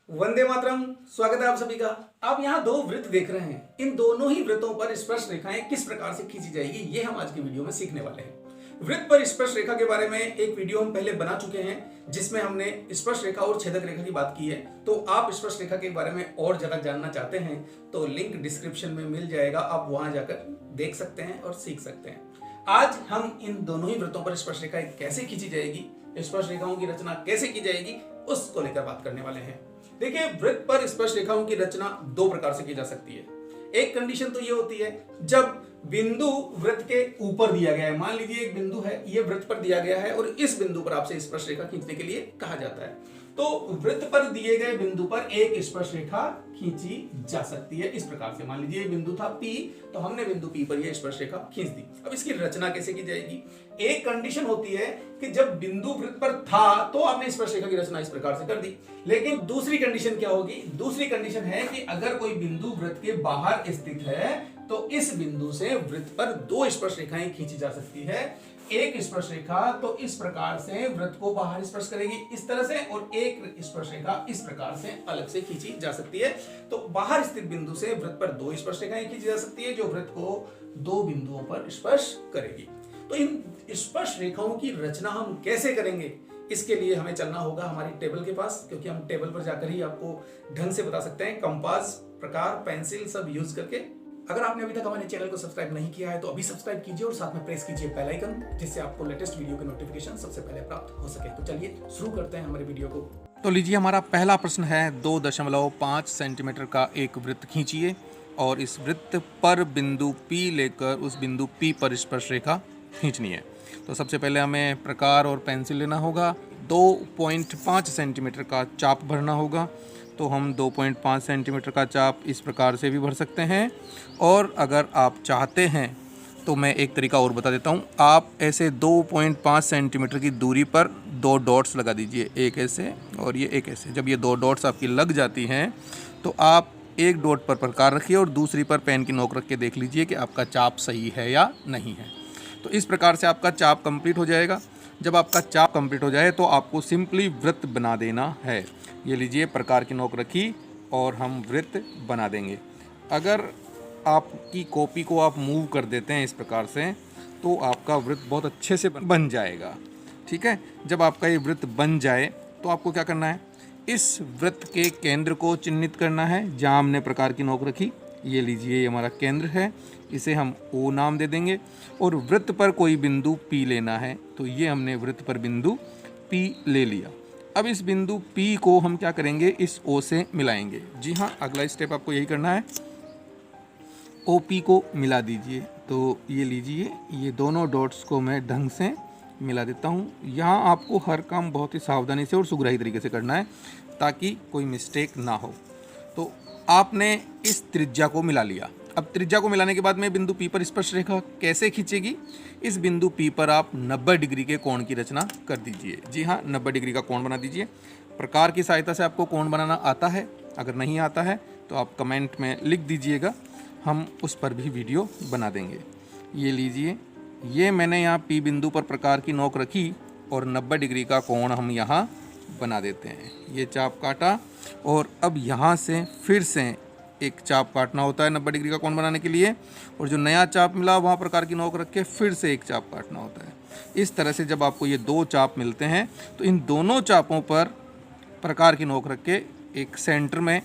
वंदे मातरम। स्वागत है आप सभी का। आप यहाँ दो वृत्त देख रहे हैं। इन दोनों ही वृत्तों पर स्पर्श रेखाएं किस प्रकार से खींची जाएगी, ये हम आज की वीडियो में सीखने वाले हैं। वृत्त पर स्पर्श रेखा के बारे में एक वीडियो हम पहले बना चुके हैं, जिसमें हमने स्पर्श रेखा और छेदक रेखा की बात की है। तो आप स्पर्श रेखा के बारे में और ज्यादा जानना चाहते हैं तो लिंक डिस्क्रिप्शन में मिल जाएगा, आप वहां जाकर देख सकते हैं और सीख सकते हैं। आज हम इन दोनों ही वृत्तों पर स्पर्श रेखाएं कैसे खींची जाएगी, स्पर्श रेखाओं की रचना कैसे की जाएगी, उसको लेकर बात करने वाले हैं। देखिए, वृत्त पर स्पर्श रेखाओं की रचना दो प्रकार से की जा सकती है। एक कंडीशन तो ये होती है जब बिंदु वृत्त के ऊपर दिया गया है। मान लीजिए एक बिंदु है, ये वृत्त पर दिया गया है और इस बिंदु पर आपसे स्पर्श रेखा खींचने के लिए कहा जाता है। तो वृत्त पर दिए गए बिंदु पर एक स्पर्श रेखा खींची जा सकती है इस प्रकार से। मान लीजिए बिंदु था P, तो हमने बिंदु P पर यह स्पर्श रेखा खींच दी। अब इसकी रचना कैसे की जाएगी? एक कंडीशन होती है कि जब बिंदु वृत्त पर था तो आपने स्पर्श रेखा की रचना इस प्रकार से कर दी। लेकिन दूसरी कंडीशन क्या होगी? दूसरी कंडीशन है कि अगर कोई बिंदु वृत्त के बाहर स्थित है तो इस बिंदु से वृत्त पर दो स्पर्श रेखाएं खींची जा सकती है। एक स्पर्श रेखा तो इस प्रकार से वृत्त को बाहर स्पर्श करेगी इस तरह से, और एक स्पर्श रेखा इस प्रकार से अलग से खींची जा सकती है। तो बाहर स्थित बिंदु से वृत्त पर दो स्पर्श रेखाएं खींची जा सकती है जो वृत्त को दो बिंदुओं पर स्पर्श करेगी। तो इन स्पर्श रेखाओं की रचना हम कैसे करेंगे, इसके लिए हमें चलना होगा हमारी टेबल के पास, क्योंकि हम टेबल पर जाकर ही आपको ढंग से बता सकते हैं, कंपास, प्रकार, पेंसिल सब यूज करके। अगर आपने अभी तक हमारे चैनल को सब्सक्राइब नहीं किया है तो अभी सब्सक्राइब कीजिए और साथ में प्रेस कीजिए बेल आइकन, जिससे आपको लेटेस्ट वीडियो के नोटिफिकेशन सबसे पहले प्राप्त हो सके। तो चलिए शुरू करते हैं हमारे वीडियो को। तो लीजिए, हमारा पहला प्रश्न है 2.5 सेंटीमीटर का एक वृत्त खींचिए और इस वृत्त पर बिंदु P लेकर उस बिंदु P पर स्पर्श रेखा खींचनी है। तो सबसे पहले हमें प्रकार और पेंसिल लेना होगा। 2.5 सेंटीमीटर का चाप भरना होगा। तो हम 2.5 सेंटीमीटर का चाप इस प्रकार से भी भर सकते हैं, और अगर आप चाहते हैं तो मैं एक तरीका और बता देता हूँ। आप ऐसे 2.5 सेंटीमीटर की दूरी पर दो डॉट्स लगा दीजिए, एक ऐसे और ये एक ऐसे। जब ये दो डॉट्स आपकी लग जाती हैं तो आप एक डॉट पर प्रकार रखिए और दूसरी पर पेन की नोक रख के देख लीजिए कि आपका चाप सही है या नहीं है। तो इस प्रकार से आपका चाप कंप्लीट हो जाएगा। जब आपका चाप कंप्लीट हो जाए तो आपको सिंपली वृत्त बना देना है। ये लीजिए, प्रकार की नोक रखी और हम वृत्त बना देंगे। अगर आपकी कॉपी को आप मूव कर देते हैं इस प्रकार से तो आपका वृत्त बहुत अच्छे से बन जाएगा। ठीक है, जब आपका ये वृत्त बन जाए तो आपको क्या करना है? इस वृत्त के केंद्र को चिन्हित करना है जहाँ हमने प्रकार की नोक रखी। ये लीजिए, ये हमारा केंद्र है, इसे हम O नाम दे देंगे। और वृत्त पर कोई बिंदु P लेना है, तो ये हमने वृत्त पर बिंदु P ले लिया। अब इस बिंदु P को हम क्या करेंगे? इस O से मिलाएंगे। जी हाँ, अगला स्टेप आपको यही करना है, OP को मिला दीजिए। तो ये लीजिए, ये दोनों डॉट्स को मैं ढंग से मिला देता हूँ। यहाँ आपको हर काम बहुत ही सावधानी से और सुगराही तरीके से करना है ताकि कोई मिस्टेक ना हो। तो आपने इस त्रिज्या को मिला लिया। अब त्रिज्या को मिलाने के बाद में बिंदु P पर स्पर्श रेखा कैसे खींचेगी? इस बिंदु P पर आप 90 डिग्री के कोण की रचना कर दीजिए। जी हाँ, 90 डिग्री का कोण बना दीजिए। प्रकार की सहायता से आपको कोण बनाना आता है? अगर नहीं आता है तो आप कमेंट में लिख दीजिएगा, हम उस पर भी वीडियो बना देंगे। ये लीजिए, ये मैंने यहाँ P बिंदु पर प्रकार की नोक रखी और 90 डिग्री का कोण हम यहाँ बना देते हैं। ये चाप काटा और अब यहाँ से फिर से एक चाप काटना होता है 90 डिग्री का कोण बनाने के लिए, और जो नया चाप मिला वहाँ प्रकार की नोक रख के फिर से एक चाप काटना होता है। इस तरह से जब आपको ये दो चाप मिलते हैं तो इन दोनों चापों पर प्रकार की नोक रख के एक सेंटर में,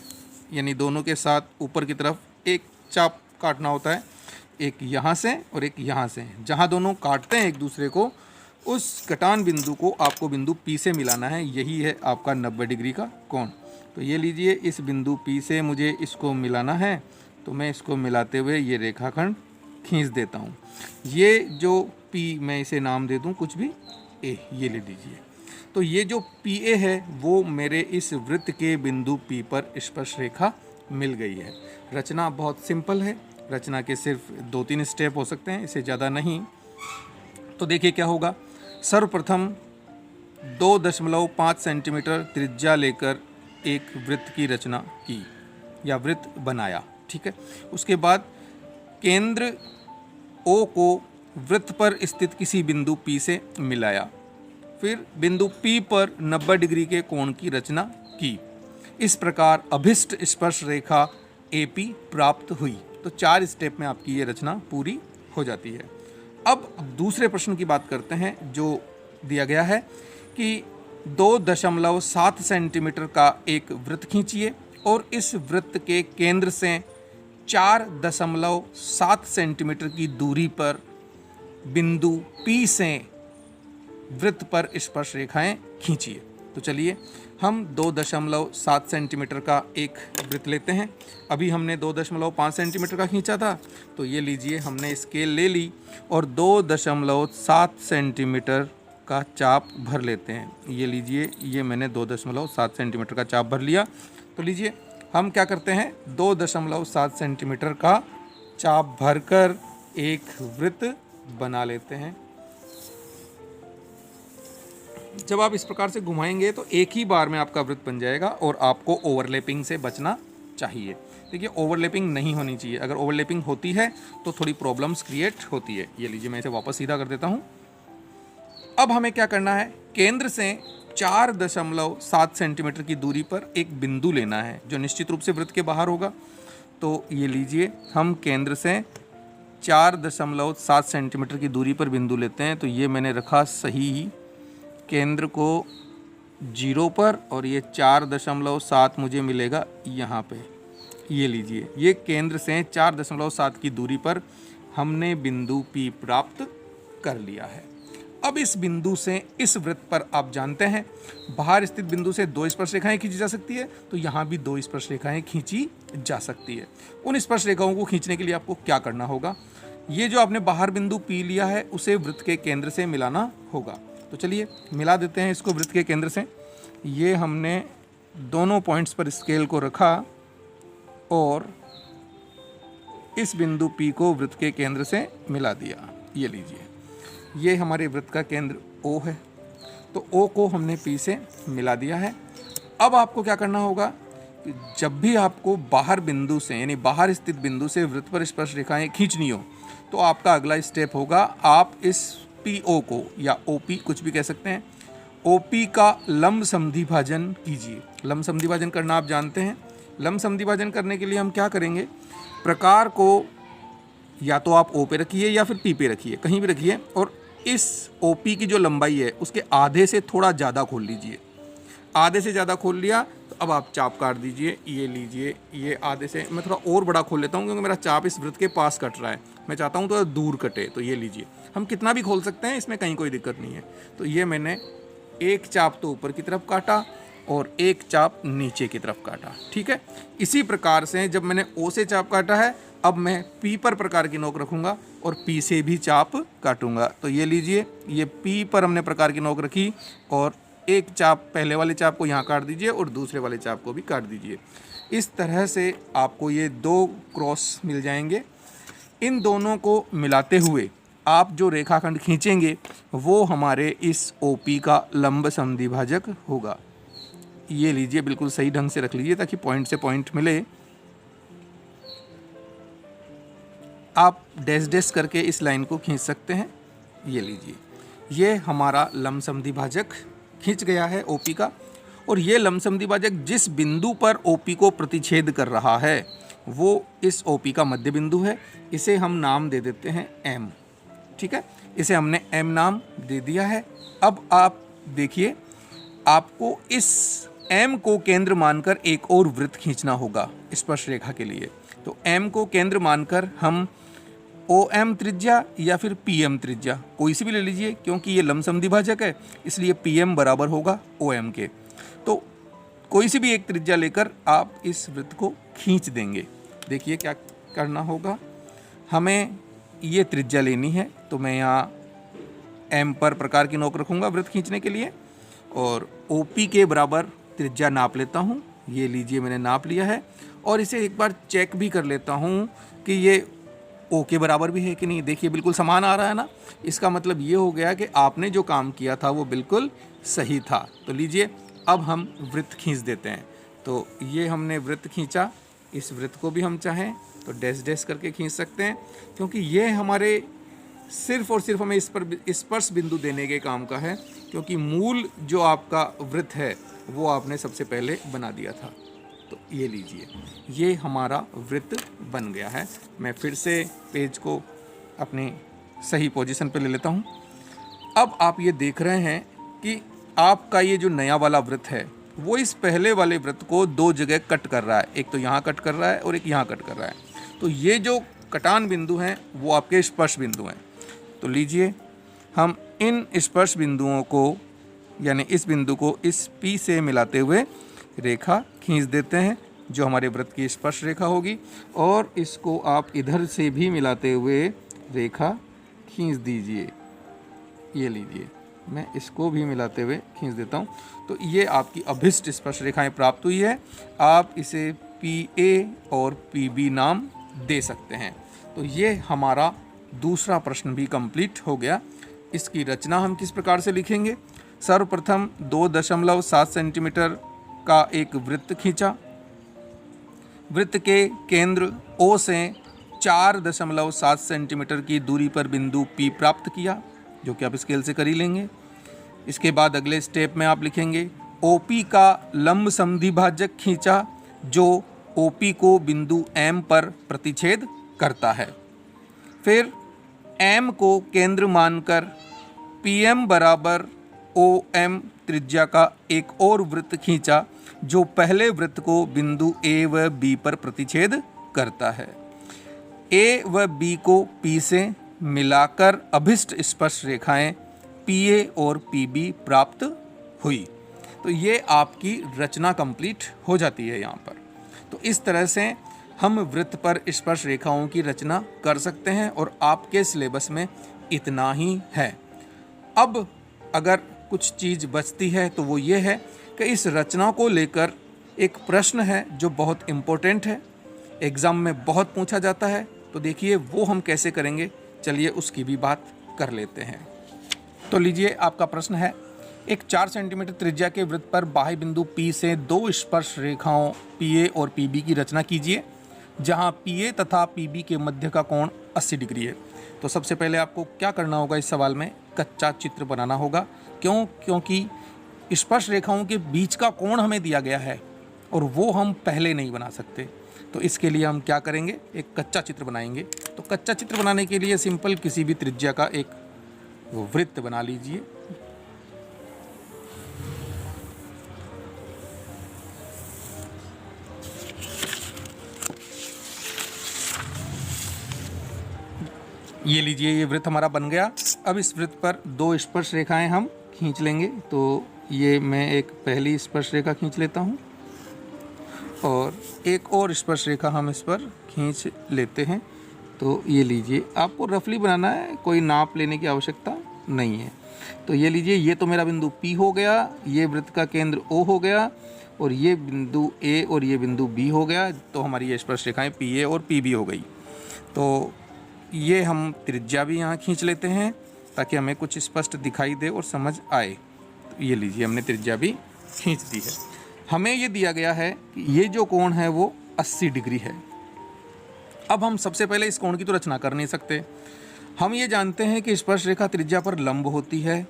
यानी दोनों के साथ ऊपर की तरफ एक चाप काटना होता है, एक यहाँ से और एक यहाँ से। जहाँ दोनों काटते हैं एक दूसरे को, उस कटान बिंदु को आपको बिंदु P से मिलाना है। यही है आपका 90 डिग्री का कोण। तो ये लीजिए, इस बिंदु P से मुझे इसको मिलाना है, तो मैं इसको मिलाते हुए ये रेखाखंड खींच देता हूँ। ये जो P, मैं इसे नाम दे दूँ कुछ भी, A, ये ले लीजिए। तो ये जो PA है वो मेरे इस वृत्त के बिंदु P पर स्पर्श रेखा मिल गई है। रचना बहुत सिंपल है। रचना के सिर्फ 2-3 स्टेप हो सकते हैं, इससे ज़्यादा नहीं। तो देखिए क्या होगा। सर्वप्रथम 2.5 सेंटीमीटर त्रिज्या लेकर एक वृत्त की रचना की या वृत्त बनाया। ठीक है, उसके बाद केंद्र O को वृत्त पर स्थित किसी बिंदु P से मिलाया। फिर बिंदु P पर 90 डिग्री के कोण की रचना की। इस प्रकार अभिष्ट स्पर्श रेखा AP प्राप्त हुई। तो 4 स्टेप में आपकी ये रचना पूरी हो जाती है। अब दूसरे प्रश्न की बात करते हैं जो दिया गया है कि 2.7 सेंटीमीटर का एक वृत्त खींचिए और इस वृत्त के केंद्र से 4.7 सेंटीमीटर की दूरी पर बिंदु P से वृत्त पर स्पर्श रेखाएं खींचिए। तो चलिए हम 2.7 सेंटीमीटर का एक वृत्त लेते हैं। अभी हमने 2.5 सेंटीमीटर का खींचा था, तो ये लीजिए हमने स्केल ले ली और 2.7 सेंटीमीटर का चाप भर लेते हैं। ये लीजिए, ये मैंने 2.7 सेंटीमीटर का चाप भर लिया। तो लीजिए हम क्या करते हैं, 2.7 सेंटीमीटर का चाप भरकर एक वृत्त बना लेते हैं। जब आप इस प्रकार से घुमाएंगे तो एक ही बार में आपका वृत्त बन जाएगा और आपको ओवरलैपिंग से बचना चाहिए। देखिए ओवरलैपिंग नहीं होनी चाहिए, अगर ओवरलैपिंग होती है तो थोड़ी प्रॉब्लम्स क्रिएट होती है। ये लीजिए मैं इसे वापस सीधा कर देता हूँ। अब हमें क्या करना है, केंद्र से 4.7 सेंटीमीटर की दूरी पर एक बिंदु लेना है जो निश्चित रूप से वृत्त के बाहर होगा। तो ये लीजिए हम केंद्र से 4.7 सेंटीमीटर की दूरी पर बिंदु लेते हैं। तो ये मैंने रखा सही केंद्र को 0 पर और ये 4.7 मुझे मिलेगा यहाँ पे। ये लीजिए, ये केंद्र से 4.7 की दूरी पर हमने बिंदु P प्राप्त कर लिया है। अब इस बिंदु से इस वृत्त पर आप जानते हैं बाहर स्थित बिंदु से 2 स्पर्श रेखाएं खींची जा सकती है, तो यहाँ भी 2 स्पर्श रेखाएं खींची जा सकती है। उन स्पर्श रेखाओं को खींचने के लिए आपको क्या करना होगा, ये जो आपने बाहर बिंदु P लिया है उसे वृत्त के केंद्र से मिलाना होगा। तो चलिए मिला देते हैं इसको वृत्त के केंद्र से। ये हमने दोनों पॉइंट्स पर स्केल को रखा और इस बिंदु P को वृत्त के केंद्र से मिला दिया। ये लीजिए, ये हमारे वृत्त का केंद्र O है, तो O को हमने P से मिला दिया है। अब आपको क्या करना होगा कि जब भी आपको बाहर बिंदु से यानी बाहर स्थित बिंदु से वृत्त पर स्पर्श रेखाएं खींचनी हो तो आपका अगला स्टेप होगा, आप इस PO को या OP कुछ भी कह सकते हैं, OP का लंब समद्वि भाजन कीजिए। लंब समद्वि भाजन करना आप जानते हैं। लंब समद्वि भाजन करने के लिए हम क्या करेंगे, प्रकार को या तो आप O पे रखिए या फिर P पे रखिए, कहीं भी रखिए और इस OP की जो लंबाई है उसके आधे से थोड़ा ज़्यादा खोल लीजिए। आधे से ज़्यादा खोल लिया तो अब आप चाप काट दीजिए। ये लीजिए, ये आधे से मैं थोड़ा और बड़ा खोल लेता हूँ क्योंकि मेरा चाप इस वृत्त के पास कट रहा है, मैं चाहता हूँ थोड़ा दूर कटे। तो ये लीजिए, हम कितना भी खोल सकते हैं, इसमें कहीं कोई दिक्कत नहीं है। तो ये मैंने एक चाप तो ऊपर की तरफ काटा और एक चाप नीचे की तरफ काटा, ठीक है। इसी प्रकार से जब मैंने O से चाप काटा है, अब मैं P पर प्रकार की नोक रखूँगा और P से भी चाप काटूँगा। तो ये लीजिए, ये P पर हमने प्रकार की नोक रखी और एक चाप, पहले वाले चाप को यहाँ काट दीजिए और दूसरे वाले चाप को भी काट दीजिए। इस तरह से आपको ये 2 क्रॉस मिल जाएंगे। इन दोनों को मिलाते हुए आप जो रेखाखंड खींचेंगे वो हमारे इस OP का लंब समद्विभाजक होगा। ये लीजिए, बिल्कुल सही ढंग से रख लीजिए ताकि पॉइंट से पॉइंट मिले। आप डैश डैश करके इस लाइन को खींच सकते हैं। ये लीजिए, ये हमारा लंब समद्विभाजक खींच गया है OP का। और ये लंब समद्विभाजक जिस बिंदु पर OP को प्रतिच्छेद कर रहा है वो इस OP का मध्य बिंदु है। इसे हम नाम दे देते हैं M, ठीक है। इसे हमने M नाम दे दिया है। अब आप देखिए, आपको इस M को केंद्र मानकर एक और वृत्त खींचना होगा स्पर्श रेखा के लिए। तो M को केंद्र मानकर हम OM त्रिज्या या फिर PM त्रिज्या कोई सी भी ले लीजिए, क्योंकि ये लंब समद्विभाजक है इसलिए PM बराबर होगा OM के। तो कोई सी भी एक त्रिज्या लेकर आप इस वृत्त को खींच देंगे। देखिए क्या करना होगा, हमें ये त्रिज्या लेनी है। तो मैं यहाँ M पर प्रकार की नोक रखूँगा वृत्त खींचने के लिए और OP के बराबर त्रिज्या नाप लेता हूँ। ये लीजिए, मैंने नाप लिया है और इसे एक बार चेक भी कर लेता हूँ कि ये O के बराबर भी है कि नहीं। देखिए बिल्कुल समान आ रहा है ना। इसका मतलब ये हो गया कि आपने जो काम किया था वो बिल्कुल सही था। तो लीजिए, अब हम वृत्त खींच देते हैं। तो ये हमने वृत्त खींचा, इस वृत्त को भी हम चाहें तो डैश डैश करके खींच सकते हैं, क्योंकि ये हमारे सिर्फ और सिर्फ हमें इस पर स्पर्श बिंदु देने के काम का है, क्योंकि मूल जो आपका वृत्त है वो आपने सबसे पहले बना दिया था। तो ये लीजिए, ये हमारा वृत्त बन गया है। मैं फिर से पेज को अपनी सही पोजीशन पे ले लेता हूँ। अब आप ये देख रहे हैं कि आपका ये जो नया वाला वृत्त है वो इस पहले वाले वृत्त को दो जगह कट कर रहा है, एक तो यहाँ कट कर रहा है और एक यहाँ कट कर रहा है। तो ये जो कटान बिंदु हैं वो आपके स्पर्श बिंदु हैं। तो लीजिए, हम इन स्पर्श बिंदुओं को यानी इस बिंदु को इस P से मिलाते हुए रेखा खींच देते हैं जो हमारे वृत्त की स्पर्श रेखा होगी, और इसको आप इधर से भी मिलाते हुए रेखा खींच दीजिए। ये लीजिए, मैं इसको भी मिलाते हुए खींच देता हूँ। तो ये आपकी अभिष्ट स्पर्श रेखाएं प्राप्त हुई है। आप इसे PA और PB नाम दे सकते हैं। तो ये हमारा दूसरा प्रश्न भी कंप्लीट हो गया। इसकी रचना हम किस प्रकार से लिखेंगे? सर्वप्रथम 2.7 सेंटीमीटर का एक वृत्त खींचा, वृत्त के केंद्र O से 4.7 सेंटीमीटर की दूरी पर बिंदु P प्राप्त किया, जो कि आप स्केल से कर ही लेंगे। इसके बाद अगले स्टेप में आप लिखेंगे OP का लंब समद्विभाजक खींचा, जो OP को बिंदु M पर प्रतिच्छेद करता है। फिर M को केंद्र मानकर PM बराबर OM त्रिज्या का एक और वृत्त खींचा, जो पहले वृत्त को बिंदु A व B पर प्रतिच्छेद करता है। A व B को P से मिलाकर अभिष्ट स्पर्श रेखाएं PA और PB प्राप्त हुई। तो ये आपकी रचना कंप्लीट हो जाती है यहाँ पर। तो इस तरह से हम वृत्त पर स्पर्श रेखाओं की रचना कर सकते हैं, और आपके सिलेबस में इतना ही है। अब अगर कुछ चीज़ बचती है तो वो ये है कि इस रचना को लेकर एक प्रश्न है जो बहुत इम्पोर्टेंट है, एग्ज़ाम में बहुत पूछा जाता है। तो देखिए वो हम कैसे करेंगे, चलिए उसकी भी बात कर लेते हैं। तो लीजिए, आपका प्रश्न है, एक 4 सेंटीमीटर त्रिज्या के वृत्त पर बाह्य बिंदु P से दो स्पर्श रेखाओं PA और PB की रचना कीजिए, जहां PA तथा PB के मध्य का कोण 80 डिग्री है। तो सबसे पहले आपको क्या करना होगा, इस सवाल में कच्चा चित्र बनाना होगा। क्योंकि स्पर्श रेखाओं के बीच का कोण हमें दिया गया है और वो हम पहले नहीं बना सकते। तो इसके लिए हम क्या करेंगे, एक कच्चा चित्र बनाएंगे। तो कच्चा चित्र बनाने के लिए सिंपल किसी भी त्रिज्या का एक वृत्त बना लीजिए। ये लीजिए, ये वृत्त हमारा बन गया। अब इस वृत्त पर दो स्पर्श रेखाएं हम खींच लेंगे। तो ये मैं एक पहली स्पर्श रेखा खींच लेता हूँ और एक और स्पर्श रेखा हम इस पर खींच लेते हैं। तो ये लीजिए, आपको रफली बनाना है, कोई नाप लेने की आवश्यकता नहीं है। तो ये लीजिए, ये तो मेरा बिंदु P हो गया, ये वृत्त का केंद्र O हो गया, और ये बिंदु A और ये बिंदु B हो गया। तो हमारी ये स्पर्श रेखाएं PA और PB हो गई। तो ये हम त्रिज्या भी यहाँ खींच लेते हैं ताकि हमें कुछ स्पष्ट दिखाई दे और समझ आए। तो ये लीजिए, हमने त्रिज्या भी खींच दी है। हमें ये दिया गया है कि ये जो कोण है वो 80 डिग्री है। अब हम सबसे पहले इस कोण की तो रचना कर नहीं सकते। हम ये जानते हैं कि स्पर्श रेखा त्रिज्या पर लंब होती है,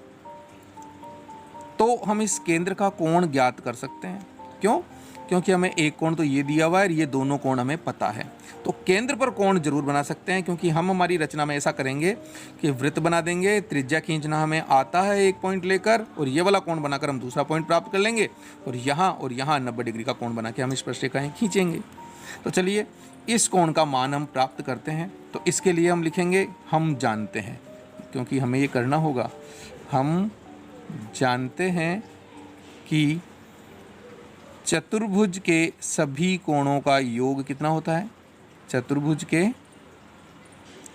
तो हम इस केंद्र का कोण ज्ञात कर सकते हैं। क्यों? क्योंकि हमें एक कोण तो ये दिया हुआ है और ये दोनों कोण हमें पता है। तो केंद्र पर कोण जरूर बना सकते हैं, क्योंकि हम हमारी रचना में ऐसा करेंगे कि वृत्त बना देंगे, त्रिज्या खींचना हमें आता है एक पॉइंट लेकर, और ये वाला कोण बनाकर हम दूसरा पॉइंट प्राप्त कर लेंगे, और यहाँ 90 डिग्री का कोण बना के हम स्पर्श रेखाएं खींचेंगे। तो चलिए इस कोण का मान हम प्राप्त करते हैं। तो इसके लिए हम लिखेंगे हम जानते हैं, क्योंकि हमें ये करना होगा। हम जानते हैं कि चतुर्भुज के सभी कोणों का योग कितना होता है। चतुर्भुज के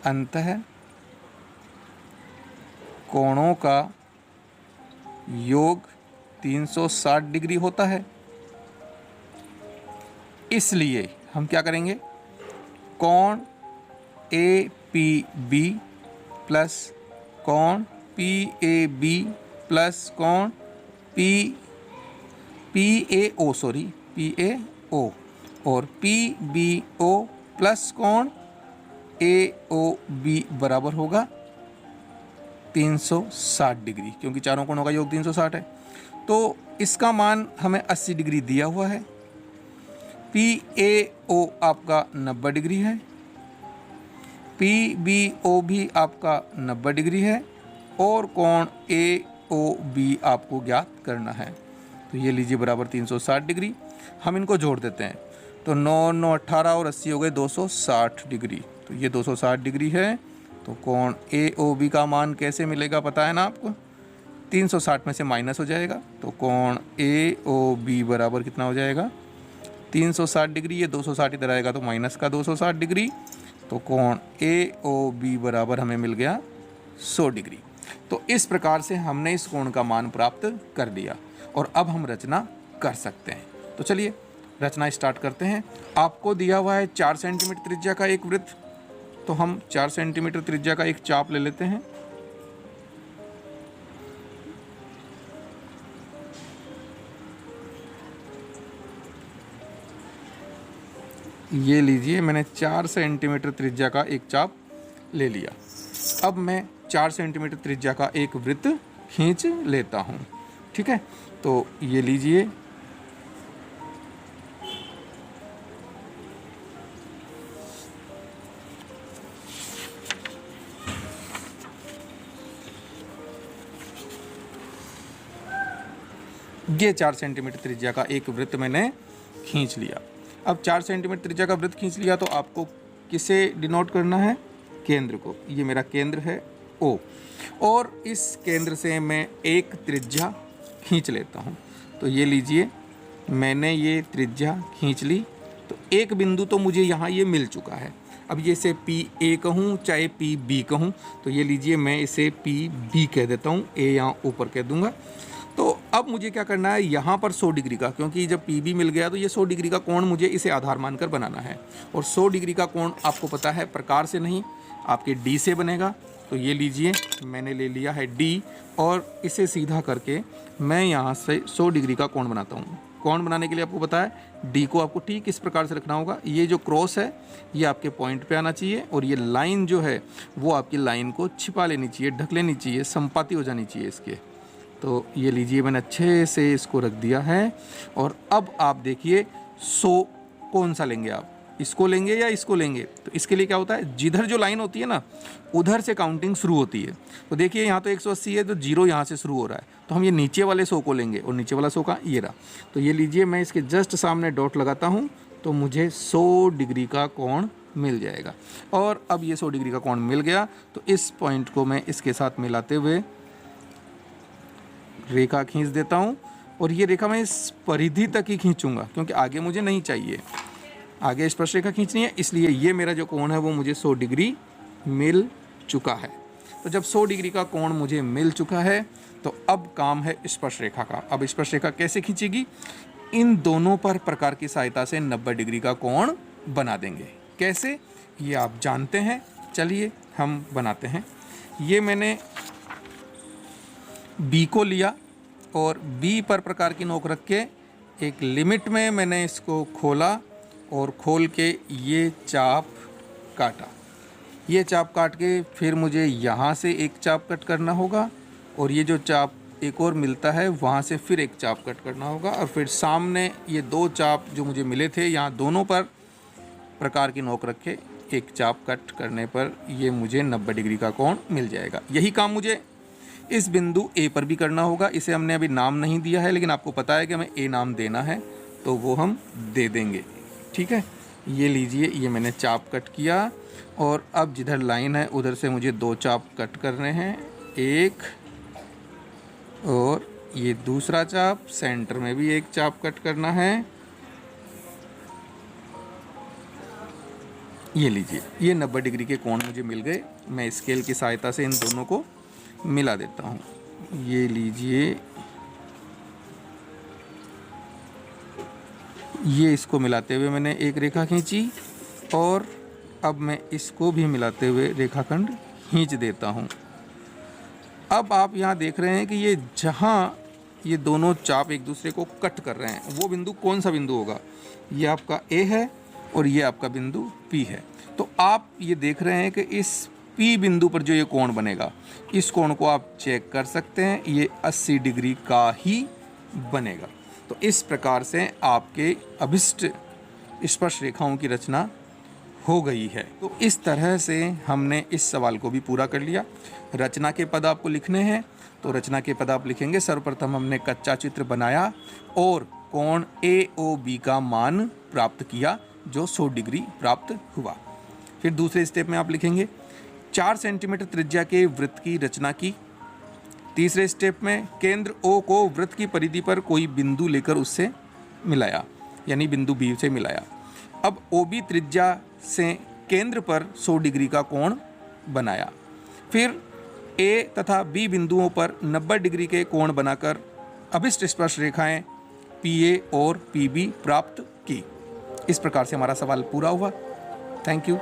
अंतः कोणों का योग 360 डिग्री होता है। इसलिए हम क्या करेंगे, कोण APB प्लस कोण PAB प्लस कोण PAO और PBO प्लस कोण AOB बराबर होगा 360 डिग्री, क्योंकि चारों कोणों का योग 360 है। तो इसका मान हमें 80 डिग्री दिया हुआ है। PAO आपका 90 डिग्री है, PBO भी आपका 90 डिग्री है और कोण AOB आपको ज्ञात करना है। तो ये लीजिए बराबर 360 डिग्री। हम इनको जोड़ देते हैं तो 9 9 18 और 80 हो गए 260 डिग्री। तो ये 260 डिग्री है। तो कोण AOB का मान कैसे मिलेगा पता है ना आपको, 360 में से माइनस हो जाएगा तो कोण AOB बराबर कितना हो जाएगा 360 डिग्री। ये 260 इधर आएगा तो माइनस का 260 डिग्री। तो कोण AOB बराबर हमें मिल गया 100 डिग्री। तो इस प्रकार से हमने इस कोण का मान प्राप्त कर लिया और अब हम रचना कर सकते हैं। तो चलिए रचना स्टार्ट करते हैं। आपको दिया हुआ है 4 सेंटीमीटर त्रिज्या का एक वृत्त, तो हम 4 सेंटीमीटर त्रिज्या का एक चाप ले लेते हैं। ये लीजिए मैंने 4 सेंटीमीटर त्रिज्या का एक चाप ले लिया। अब मैं 4 सेंटीमीटर त्रिज्या का एक वृत्त खींच लेता हूँ। ठीक है, तो ये लीजिए ये 4 सेंटीमीटर त्रिज्या का एक वृत्त मैंने खींच लिया। अब 4 सेंटीमीटर त्रिज्या का वृत्त खींच लिया तो आपको किसे डिनोट करना है, केंद्र को। ये मेरा केंद्र है O और इस केंद्र से मैं एक त्रिज्या खींच लेता हूँ। तो ये लीजिए मैंने ये त्रिज्या खींच ली। तो एक बिंदु तो मुझे यहाँ ये मिल चुका है। अब ये इसे PA कहूँ चाहे PB कहूँ, तो ये लीजिए मैं इसे PB कह देता हूँ, A यहाँ ऊपर कह दूँगा। तो अब मुझे क्या करना है, यहाँ पर 100 डिग्री का, क्योंकि जब PB मिल गया तो ये 100 डिग्री का कोण मुझे इसे आधार मानकर बनाना है। और 100 डिग्री का कोण आपको पता है प्रकार से नहीं आपके D से बनेगा। तो ये लीजिए मैंने ले लिया है D और इसे सीधा करके मैं यहाँ से 100 डिग्री का कोण बनाता हूँ। कोण बनाने के लिए आपको पता है D को आपको ठीक इस प्रकार से रखना होगा। ये जो क्रॉस है ये आपके पॉइंट पे आना चाहिए और ये लाइन जो है वो आपकी लाइन को छिपा लेनी चाहिए, ढक लेनी चाहिए, संपाती हो जानी चाहिए इसके। तो ये लीजिए मैंने अच्छे से इसको रख दिया है। और अब आप देखिए 100 कौन सा लेंगे आप, इसको लेंगे या इसको लेंगे। तो इसके लिए क्या होता है, जिधर जो लाइन होती है ना उधर से काउंटिंग शुरू होती है। तो देखिए यहाँ तो 180 है तो 0 यहाँ से शुरू हो रहा है, तो हम ये नीचे वाले 100 को लेंगे और नीचे वाला 100 का ये रहा। तो ये लीजिए मैं इसके जस्ट सामने डॉट लगाता हूँ तो मुझे 100 डिग्री का कोण मिल जाएगा। और अब ये 100 डिग्री का कोण मिल गया तो इस पॉइंट को मैं इसके साथ मिलाते हुए रेखा खींच देता हूँ। और ये रेखा मैं इस परिधि तक ही खींचूंगा क्योंकि आगे मुझे नहीं चाहिए, आगे स्पर्श रेखा खींचनी है, इसलिए ये मेरा जो कोण है वो मुझे 100 डिग्री मिल चुका है। तो जब 100 डिग्री का कोण मुझे मिल चुका है तो अब काम है स्पर्श रेखा का। अब स्पर्श रेखा कैसे खींचेगी, इन दोनों पर प्रकार की सहायता से 90 डिग्री का कोण बना देंगे। कैसे ये आप जानते हैं, चलिए हम बनाते हैं। ये मैंने B को लिया और B पर प्रकार की नोक रख के एक लिमिट में मैंने इसको खोला और खोल के ये चाप काटा। ये चाप काट के फिर मुझे यहाँ से एक चाप कट करना होगा और ये जो चाप एक और मिलता है वहाँ से फिर एक चाप कट करना होगा और फिर सामने ये 2 चाप जो मुझे मिले थे यहाँ दोनों पर प्रकार की नोक रख के एक चाप कट करने पर ये मुझे 90 डिग्री का कोण मिल जाएगा। यही काम मुझे इस बिंदु A पर भी करना होगा। इसे हमने अभी नाम नहीं दिया है लेकिन आपको पता है कि हमें A नाम देना है तो वो हम दे देंगे। ठीक है, ये लीजिए ये मैंने चाप कट किया और अब जिधर लाइन है उधर से मुझे 2 चाप कट करने हैं, एक और ये दूसरा चाप, सेंटर में भी एक चाप कट करना है। ये लीजिए ये 90 डिग्री के कोण मुझे मिल गए। मैं स्केल की सहायता से इन दोनों को मिला देता हूँ। ये लीजिए ये इसको मिलाते हुए मैंने एक रेखा खींची और अब मैं इसको भी मिलाते हुए रेखाखंड खींच देता हूँ। अब आप यहाँ देख रहे हैं कि ये जहाँ ये दोनों चाप एक दूसरे को कट कर रहे हैं वो बिंदु कौन सा बिंदु होगा, ये आपका A है और ये आपका बिंदु P है। तो आप ये देख रहे हैं कि इस P बिंदु पर जो ये कोण बनेगा इस कोण को आप चेक कर सकते हैं, ये 80 डिग्री का ही बनेगा। तो इस प्रकार से आपके अभिष्ट स्पर्श रेखाओं की रचना हो गई है। तो इस तरह से हमने इस सवाल को भी पूरा कर लिया। रचना के पद आपको लिखने हैं, तो रचना के पद आप लिखेंगे। सर्वप्रथम हमने कच्चा चित्र बनाया और कोण AOB का मान प्राप्त किया जो 100 डिग्री प्राप्त हुआ। फिर दूसरे स्टेप में आप लिखेंगे 4 सेंटीमीटर त्रिज्या के वृत्त की रचना की। तीसरे स्टेप में केंद्र O को वृत्त की परिधि पर कोई बिंदु लेकर उससे मिलाया, यानी बिंदु B से मिलाया। अब OB त्रिज्या से केंद्र पर 100 डिग्री का कोण बनाया। फिर A तथा B बिंदुओं पर 90 डिग्री के कोण बनाकर अभिष्ट स्पर्श रेखाएं PA और PB प्राप्त की। इस प्रकार से हमारा सवाल पूरा हुआ। Thank you.